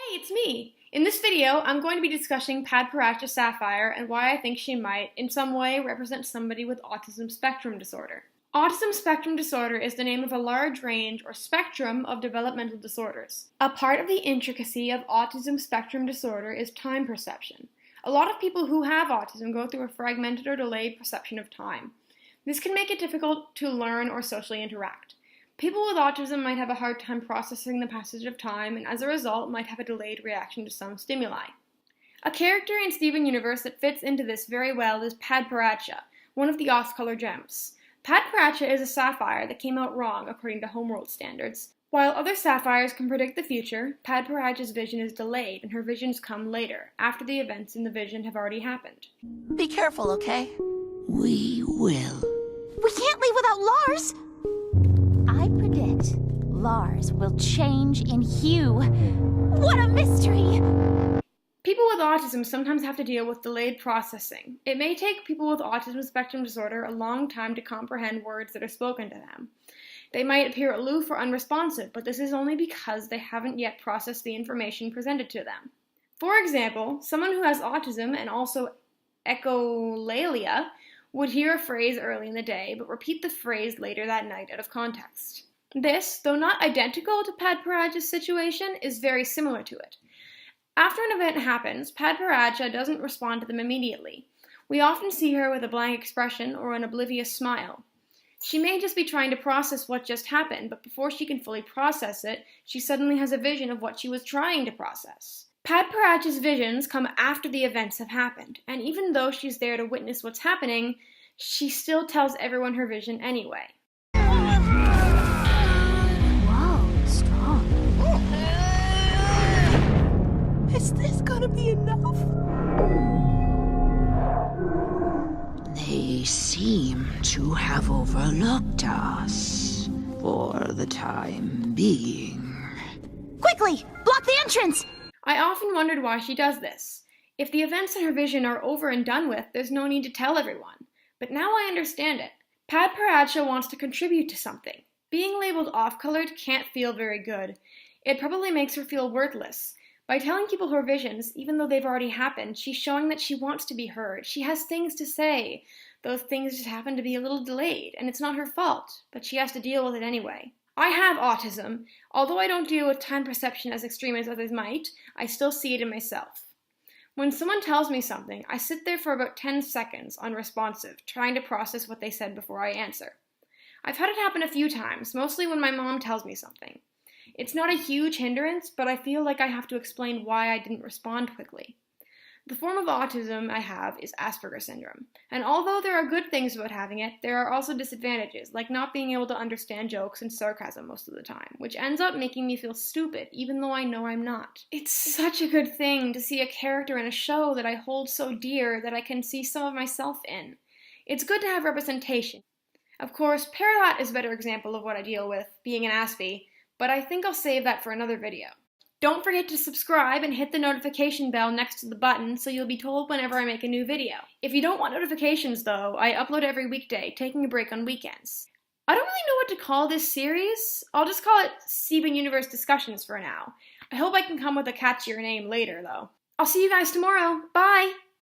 Hey, it's me! In this video, I'm going to be discussing Padparadshca Sapphire and why I think she might, in some way, represent somebody with autism spectrum disorder. Autism spectrum disorder is the name of a large range or spectrum of developmental disorders. A part of the intricacy of autism spectrum disorder is time perception. A lot of people who have autism go through a fragmented or delayed perception of time. This can make it difficult to learn or socially interact. People with autism might have a hard time processing the passage of time and as a result might have a delayed reaction to some stimuli. A character in Steven Universe that fits into this very well is Padparadshca, one of the off-color gems. Padparadshca is a sapphire that came out wrong according to homeworld standards. While other sapphires can predict the future, Padparadshca's vision is delayed and her visions come later, after the events in the vision have already happened. Be careful, okay? We will. We can't leave without Lars! I predict Lars will change in hue. What a mystery! People with autism sometimes have to deal with delayed processing. It may take people with autism spectrum disorder a long time to comprehend words that are spoken to them. They might appear aloof or unresponsive, but this is only because they haven't yet processed the information presented to them. For example, someone who has autism and also echolalia would hear a phrase early in the day, but repeat the phrase later that night out of context. This, though not identical to Padparadshca's situation, is very similar to it. After an event happens, Padparadshca doesn't respond to them immediately. We often see her with a blank expression or an oblivious smile. She may just be trying to process what just happened, but before she can fully process it, she suddenly has a vision of what she was trying to process. Padparadshca's visions come after the events have happened, and even though she's there to witness what's happening, she still tells everyone her vision anyway. Whoa, strong. Is this gonna be enough? They seem to have overlooked us for the time being. Quickly, block the entrance! I often wondered why she does this. If the events in her vision are over and done with, there's no need to tell everyone. But now I understand it. Padparadshca wants to contribute to something. Being labeled off-colored can't feel very good. It probably makes her feel worthless. By telling people her visions, even though they've already happened, she's showing that she wants to be heard. She has things to say. Those things just happen to be a little delayed, and it's not her fault, but she has to deal with it anyway. I have autism. Although I don't deal with time perception as extreme as others might, I still see it in myself. When someone tells me something, I sit there for about 10 seconds, unresponsive, trying to process what they said before I answer. I've had it happen a few times, mostly when my mom tells me something. It's not a huge hindrance, but I feel like I have to explain why I didn't respond quickly. The form of autism I have is Asperger's syndrome, and although there are good things about having it, there are also disadvantages, like not being able to understand jokes and sarcasm most of the time, which ends up making me feel stupid, even though I know I'm not. It's such a good thing to see a character in a show that I hold so dear that I can see some of myself in. It's good to have representation. Of course, Parrot is a better example of what I deal with, being an Aspie, but I think I'll save that for another video. Don't forget to subscribe and hit the notification bell next to the button so you'll be told whenever I make a new video. If you don't want notifications though, I upload every weekday, taking a break on weekends. I don't really know what to call this series. I'll just call it Steven Universe Discussions for now. I hope I can come with a catchier name later though. I'll see you guys tomorrow. Bye!